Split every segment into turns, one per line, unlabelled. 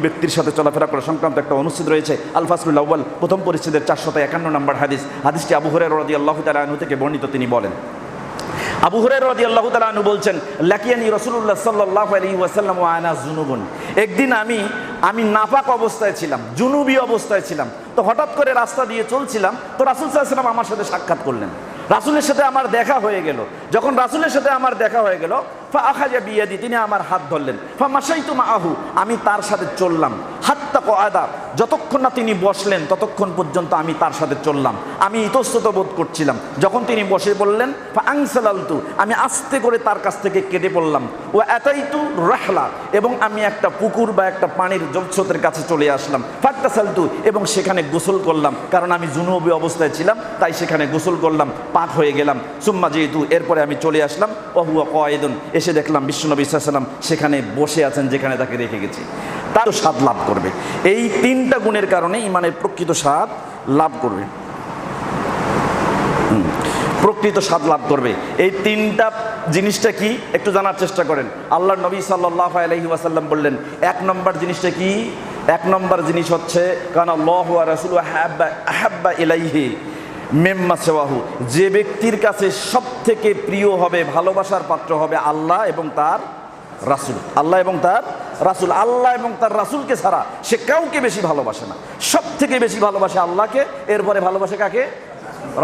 ব্যক্তির সাথে চলাফেরা করা সংক্রান্ত একটা অনুচ্ছেদ রয়েছে আল ফাসলুল আউয়াল প্রথম পরিচ্ছেদের 451 নম্বর হাদিস। হাদিসটি আবু হুরায়রা রাদিয়াল্লাহু তাআলা আনহু থেকে বর্ণিত। তিনি বলেন, আবু হুরায়রা রাদিয়াল্লাহু তাআলা আনহু বলছেন, লাকিয়ানি রাসূলুল্লাহ সাল্লাল্লাহু আলাইহি ওয়াসাল্লাম ওয়া আনা জুনুবুন। একদিন আমি নাপাক অবস্থায় ছিলাম, জুনুবি অবস্থায় ছিলাম। তো হঠাৎ করে রাস্তা দিয়ে চলছিলাম, তো রাসূল সাল্লাল্লাহু আলাইহি ওয়াসাল্লাম আমার সাথে সাক্ষাৎ করলেন। রাসূলের সাথে আমার দেখা হয়ে গেল। যখন রাসূলের সাথে আমার দেখা হয়ে গেল, ফা আখাযা বিয়াদি, তিনি আমার হাত ধরলেন। ফা মাশাইতু মাআহু, আমি তার সাথে চললাম। হাত্তা ক্বাদা, যতক্ষণ না তিনি বসলেন ততক্ষণ পর্যন্ত আমি তার সাথে চললাম। আমি ইতস্তত বোধ করছিলাম। যখন তিনি বসে পড়লেন, ফা আনসালালতু, আমি আস্তে করে তার কাছ থেকে কেটে পড়লাম। ওয়া আতাইতু রাহলা, এবং আমি একটা পুকুর বা একটা পানির জলস্রোতের কাছে চলে আসলাম। ফাত্তাসালতু, এবং সেখানে গোসল করলাম, কারণ আমি জুনুবি অবস্থায় ছিলাম, তাই সেখানে গোসল করলাম, পাক হয়ে গেলাম। সুম্মা যেহেতু, এরপরে আমি চলে আসলাম। ওয়া হুয়া কায়েদুন, এসে দেখলাম বিশ্বনবী সাল্লাল্লাহু আলাইহি ওয়াসাল্লাম সেখানে বসে আছেন যেখানে তাকে রেখে গেছি। তার স্বাদ লাভ করবে। এই তিনটা গুণের কারণে ইমানের প্রকৃত স্বাদ লাভ করবে, প্রকৃত স্বাদ লাভ করবে। এই তিনটা জিনিসটা কি একটু জানার চেষ্টা করেন। আল্লাহর নবী সাল্লাল্লাহু আলাইহি ওয়াসাল্লাম বললেন, এক নম্বর জিনিসটা কি? এক নম্বর জিনিস হচ্ছে কানা আল্লাহু ওয়া রাসূলুহু আহাব্বা ইলাইহি মিম্মা সিওয়াহু, যে ব্যক্তির কাছে সব থেকে প্রিয় হবে, ভালোবাসার পাত্র হবে আল্লাহ এবং তার রাসূল। আল্লাহ এবং তার রাসূল, আল্লাহ এবং তার রাসূলকে ছাড়া সে কাউকে বেশি ভালোবাসে না। সব থেকে বেশি ভালোবাসে আল্লাহকে, এরপরে ভালোবাসে কাকে?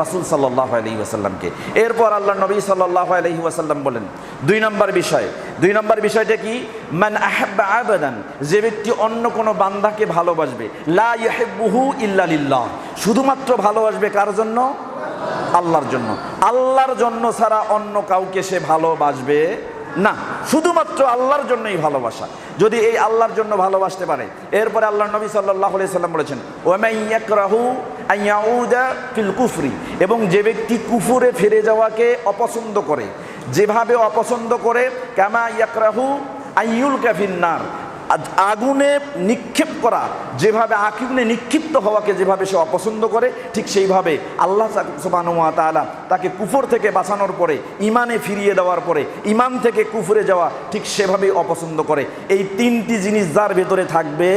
রাসূল সাল্লাল্লাহু আলাইহি ওয়াসাল্লামকে। এরপর আল্লাহ নবী সাল্লাল্লাহু আলাইহি ওয়াসাল্লাম বলেন, দুই নম্বর বিষয়টা কি? মান আহাব্বা আবাদান, যে ব্যক্তি অন্য কোনো বান্দাকে ভালোবাসবে, লা ইউহিব্বুহু ইল্লা লিল্লাহ, শুধুমাত্র ভালোবাসবে কার জন্য? আল্লাহর জন্য। আল্লাহর জন্য ছাড়া অন্য কাউকে সে ভালোবাসবে না, শুধুমাত্র আল্লাহর জন্যই ভালোবাসা। যদি এই আল্লাহর জন্য ভালোবাসতে পারে, এরপরে আল্লাহ নবী সাল্লাল্লাহু আলাইহি সাল্লাম বলেছেন, ওয়া মান ইয়াকরাহু আন ইয়াউদা ফিল কুফরি, এবং যে ব্যক্তি কুফরে ফিরে যাওয়াকে অপছন্দ করে, যেভাবে অপছন্দ করে, কামা ইয়াকরাহু আন ইউলকা ফিন নার, আগুনে নিক্ষেপ করা, যেভাবে আগুনে নিক্ষিপ্ত হওয়াকে যেভাবে সে অপছন্দ করে, ঠিক সেইভাবে আল্লাহ সুবহানাহু ওয়া তাআলা তাকে কুফর থেকে বাঁচানোর পরে, ইমানে ফিরিয়ে দেওয়ার পরে, ইমান থেকে কুফরে যাওয়া ঠিক সেভাবেই অপছন্দ করে। এই তিনটি জিনিস যার ভেতরে থাকবে,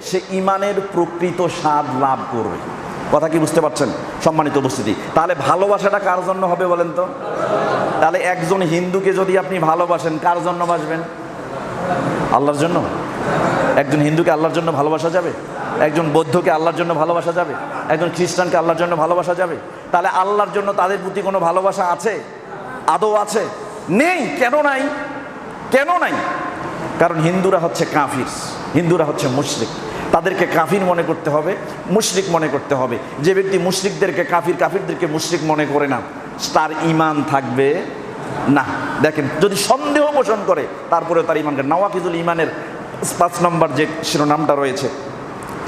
সে ইমানের প্রকৃত স্বাদ লাভ করবে। কথা কি বুঝতে পারছেন সম্মানিত উপস্থিতি? তাহলে ভালোবাসাটা কার জন্য হবে বলেন তো? তাহলে একজন হিন্দুকে যদি আপনি ভালোবাসেন, কার জন্য বাসবেন? আল্লাহর জন্য। একজন হিন্দুকে আল্লাহর জন্য ভালোবাসা যাবে? একজন বৌদ্ধকে আল্লাহর জন্য ভালোবাসা যাবে? একজন খ্রিস্টানকে আল্লাহর জন্য ভালোবাসা যাবে? তাহলে আল্লাহর জন্য তাদের প্রতি কোনো ভালোবাসা আছে? আদৌ আছে? নেই। কেন নাই? কেন নাই? কারণ হিন্দুরা হচ্ছে কাফির, হিন্দুরা হচ্ছে মুশরিক। তাদেরকে কাফির মনে করতে হবে, মুশরিক মনে করতে হবে। যে ব্যক্তি মুশরিকদেরকে কাফির, কাফিরদেরকে মুশরিক মনে করে না, তার ঈমান থাকবে না। দেখেন, যদি সন্দেহ পোষণ করে তারপরে তার ঈমান। নওয়াকিজুল ঈমানের 5 নম্বর যে শিরোনামটা রয়েছে,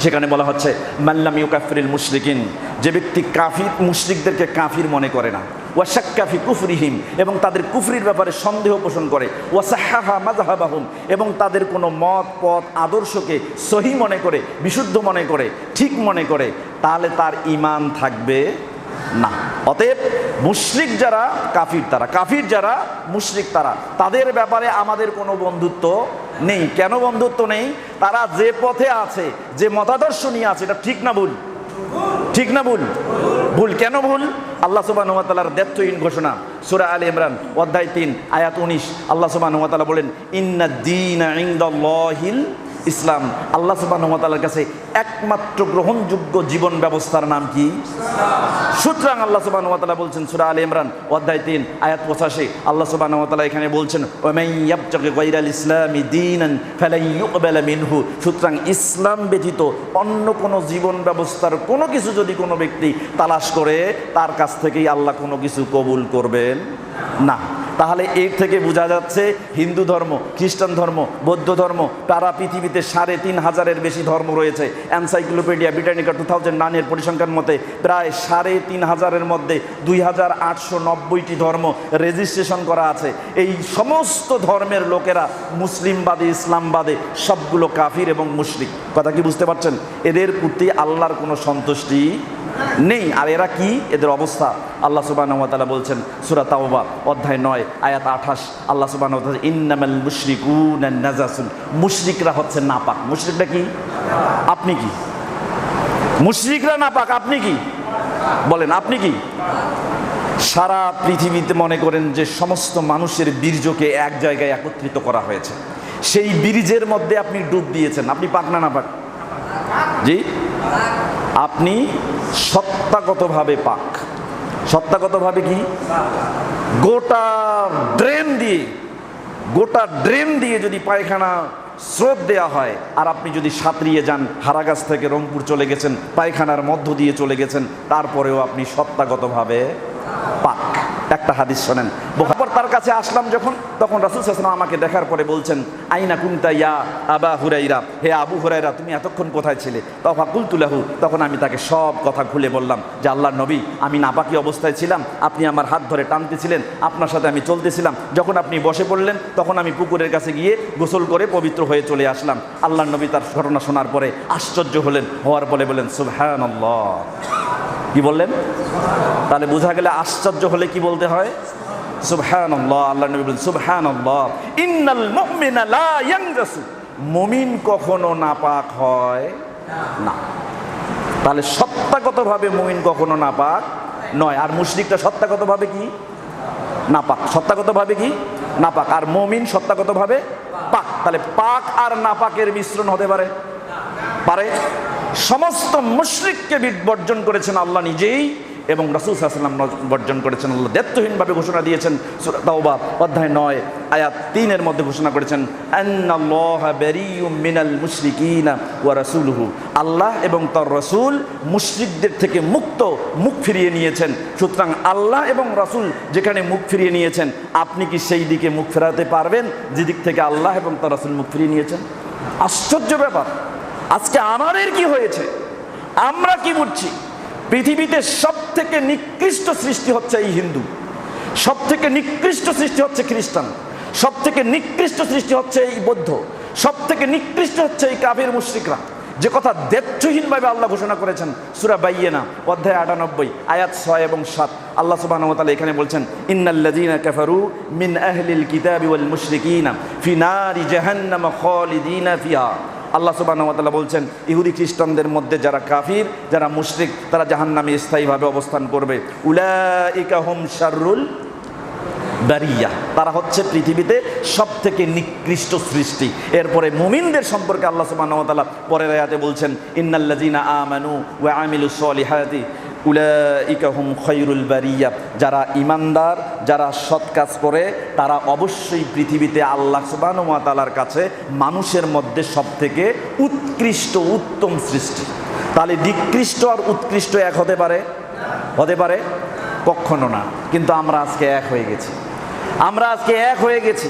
সেখানে বলা হচ্ছে মাল্লাম ইউকাফিরুল মুশরিকিন, যে ব্যক্তি কাফির মুশরিকদেরকে কাফির মনে করে না, ওয়া শাক্কা ফি কুফরিহিম, এবং তাদের কুফরির ব্যাপারে সন্দেহ পোষণ করে, ওয়া সাহাহা মাযহাবাহুম, এবং তাদের কোনো মত পথ আদর্শকে সহি মনে করে, বিশুদ্ধ মনে করে, ঠিক মনে করে, তাহলে তার ঈমান থাকবে না। অতএব মুশরিক যারা কাফির, তারা কাফির যারা মুশরিক, তাদের ব্যাপারে আমাদের কোনো বন্ধুত্ব নেই। কেন বন্ধুত্ব নেই? তারা যে পথে আছে, যে মতাদর্শ নিয়ে আছে, এটা ঠিক না ভুল? ঠিক না ভুল? ভুল। কেন ভুল? আল্লাহ সুবহানাহু ওয়া তাআলার দায়িত্বহীন ঘোষণা, সূরা আলে ইমরান অধ্যায় 3 আয়াত 19, আল্লাহ সুবহানাহু ওয়া তাআলা বলেন, ইন্নাদ দীনা ইনদাল্লাহিল ইসলাম। আল্লাহ সুবহানাহু ওয়া তাআলার কাছে একমাত্র গ্রহণযোগ্য জীবন ব্যবস্থার নাম কি? সুতরাং আল্লাহ সুবহানাহু ওয়া তাআলা বলছেন সূরা আলে ইমরান অধ্যায় 3 আয়াত 85, আল্লাহ সুবহানাহু ওয়া তাআলা এখানে বলছেন, ওয়া মান ইয়াবতাগি গায়রাল ইসলামি দীনান ফালান ইউকবালা মিনহু। সুতরাং ইসলাম ব্যতীত অন্য কোনো জীবন ব্যবস্থার কোনো কিছু যদি কোনো ব্যক্তি তালাশ করে, তার কাছ থেকেই আল্লাহ কোনো কিছু কবুল করবেন না। তাহলে এর থেকে বোঝা যাচ্ছে হিন্দু ধর্ম, খ্রিস্টান ধর্ম, বৌদ্ধ ধর্ম, তারা পৃথিবীতে 3,500-এর বেশি ধর্ম রয়েছে। এনসাইক্লোপিডিয়া ব্রিটানিকা 2009-এর পরিসংখ্যান মতে প্রায় 3,500-এর মধ্যে 2,890টি ধর্ম রেজিস্ট্রেশন করা আছে। এই সমস্ত ধর্মের লোকেরা মুসলিমবাদে, ইসলামবাদে সবগুলো কাফির এবং মুশরিক। কথা কি বুঝতে পারছেন? এদের প্রতি আল্লাহর কোনো সন্তুষ্টি নেই। আর এরা কি, এদের অবস্থা আল্লাহ সুবহানাহু ওয়া তাআলা বলছেন সূরা তাওবা অধ্যায় 9 আয়াত 28, আল্লাহ সুবহানাহু ওয়া তাআলা ইন্নামাল মুশরিকুনা নাজাসুন, মুশরিকরা হচ্ছে নাপাক। মুশরিকরা কি? আপনি কি? মুশরিকরা নাপাক, আপনি কি? বলেন আপনি কি? সারা পৃথিবীতে মনে করেন যে সমস্ত মানুষের বীর্যকে এক জায়গায় একত্রিত করা হয়েছে, সেই বীর্যের মধ্যে আপনি ডুব দিয়েছেন, আপনি পাক না নাপাক? জি, আপনি সত্তাগতভাবে পাক। সত্তাগতভাবে কি? গোটা ড্রেন দিয়ে যদি পায়খানা স্রোত দেওয়া হয়, আর আপনি যদি সাঁতরিয়ে যান, হারাগাছ থেকে রংপুর চলে গেছেন, পায়খানার মধ্য দিয়ে চলে গেছেন, তারপরেও আপনি সত্তাগতভাবে পাক। একটা হাদিস শোনেন, তার কাছে আসলাম যখন, তখন রাসূল সাল্লাল্লাহু আলাইহি ওয়াসাল্লাম আমাকে দেখার পরে বলছেন, আইনা কুনতা ইয়া আবা হুরাইরা, হে আবু হুরাইরা তুমি এতক্ষণ কোথায় ছিলে? ফাকুলতু লাহু, তখন আমি তাকে সব কথা খুলে বললাম যে আল্লাহর নবী, আমি নাপাকি অবস্থায় ছিলাম, আপনি আমার হাত ধরে টানতেছিলেন, আপনার সাথে আমি চলতেছিলাম, যখন আপনি বসে পড়লেন তখন আমি পুকুরের কাছে গিয়ে গোসল করে পবিত্র হয়ে চলে আসলাম। আল্লাহর নবী তার ঘটনা শোনার পরে আশ্চর্য হলেন, হওয়ার পরে বলেন সুবহানাল্লাহ। কি বললেন? তাহলে বোঝা গেলে আশ্চর্য হলে কি বলতে হয়? সুবহানাল্লাহ। আল্লাহ নবী বলেন সুবহানাল্লাহ, ইন্নাল মুমিনা লা ইয়ানজাসু, মুমিন কখনো নাপাক হয় না। তাহলে সত্তাগতভাবে মুমিন কখনো নাপাক নয়। আর মুশরিকটা সত্তাগতভাবে কি? নাপাক। সত্তাগতভাবে কি? নাপাক। আর মুমিন সত্তাগতভাবে পাক। তাহলে পাক আর নাপাকের মিশ্রণ হতে পারে? পারে। সমস্ত মুশরিককে বর্জন করেছেন আল্লাহ নিজেই, এবং রাসূল সাল্লাল্লাহু আলাইহি ওয়াসাল্লাম বর্জন করেছেন। আল্লাহ দায়িত্বহীনভাবে ঘোষণা দিয়েছেন সূরা তাওবা অধ্যায় 9 আয়াত 3 এর মধ্যে ঘোষণা করেছেন, আন্নাল্লাহা বারিয়ুম মিনাল মুশরিকিনা ওয়া রাসূলুহু, আল্লাহ এবং তার রাসূল মুশরিকদের থেকে মুক্ত, মুখ ফিরিয়ে নিয়েছেন। সুতরাং আল্লাহ এবং রাসূল যেখানে মুখ ফিরিয়ে নিয়েছেন, আপনি কি সেই দিকে মুখ ফেরাতে পারবেন যেদিক থেকে আল্লাহ এবং তার রাসূল মুখ ফিরিয়ে নিয়েছেন? আশ্চর্য ব্যাপার। আজকে আমাদের কি হয়েছে? আমরা কি বুঝছি? পৃথিবীতে সব থেকে নিকৃষ্ট সৃষ্টি হচ্ছে এই হিন্দু, সব থেকে নিকৃষ্ট সৃষ্টি হচ্ছে খ্রিস্টান, সব থেকে নিকৃষ্ট সৃষ্টি হচ্ছে এই বৌদ্ধ, সব থেকে নিকৃষ্ট হচ্ছে এই কাফির মুশরিকরা, যে কথা দ্ব্যর্থহীনভাবে আল্লাহ ঘোষণা করেছেন সূরা বাইয়িনা অধ্যায় 98 আয়াত 6 এবং 7। আল্লাহ সুবহানাহু ওয়া তাআলা এখানে বলছেন, ইন্নাল্লাযীনা কাফারু মিন আহলিল কিতাবি ওয়াল মুশরিকিনা ফি নারি জাহান্নাম খালিদিনা ফিহা। আল্লাহ সুবহানাহু ওয়া তাআলা বলছেন, ইহুদি খ্রিস্টানদের মধ্যে যারা কাফির, যারা মুশরিক, তারা জাহান্নামে স্থায়ীভাবে অবস্থান করবে। উলাইকা হুম শাররুল বারিয়া, তারা হচ্ছে পৃথিবীতে সব থেকে নিকৃষ্ট সৃষ্টি। এরপরে মুমিনদের সম্পর্কে আল্লাহ সুবহানাহু ওয়া তাআলা পরের আয়াতে বলছেন, ইন্নাল্লাযীনা আমানু ওয়া আমিলুস সলিহাতি উলাইকা হুম খায়রুল বারিয়া, যারা ঈমানদার, যারা সৎ কাজ করে, তারা অবশ্যই পৃথিবীতে আল্লাহ সুবহানাহু ওয়া তাআলার কাছে মানুষের মধ্যে সব থেকে উৎকৃষ্ট, উত্তম সৃষ্টি। তাহলে নিকৃষ্ট আর উৎকৃষ্ট এক হতে পারে? হতে পারে? কখনো না। কিন্তু আমরা আজকে এক হয়ে গেছি, আমরা আজকে এক হয়ে গেছি।